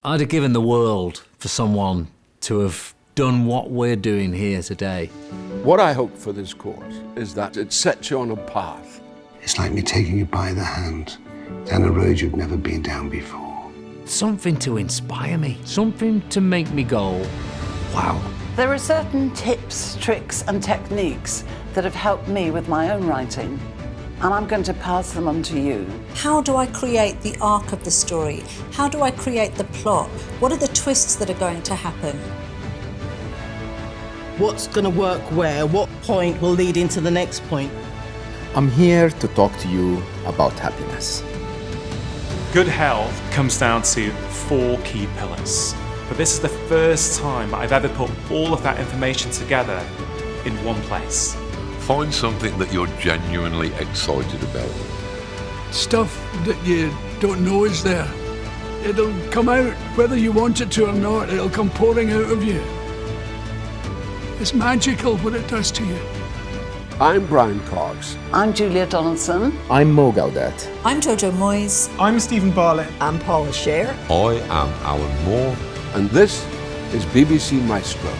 I'd have given the world for someone to have done what we're doing here today. What I hope for this course is that it sets you on a path. It's like me taking you by the hand down a road you've never been down before. Something to inspire me, something to make me go, wow. There are certain tips, tricks and techniques that have helped me with my own writing, and I'm going to pass them on to you. How do I create the arc of the story? How do I create the plot? What are the twists that are going to happen? What's going to work where? What point will lead into the next point? I'm here to talk to you about happiness. Good health comes down to 4 key pillars. But this is the first time I've ever put all of that information together in one place. Find something that you're genuinely excited about. Stuff that you don't know is there. It'll come out whether you want it to or not. It'll come pouring out of you. It's magical what it does to you. I'm Brian Cox. I'm Julia Donaldson. I'm Mo Gaudet. I'm Jojo Moyes. I'm Stephen Barlett. I'm Paula Scher. I am Alan Moore. And this is BBC Maestro.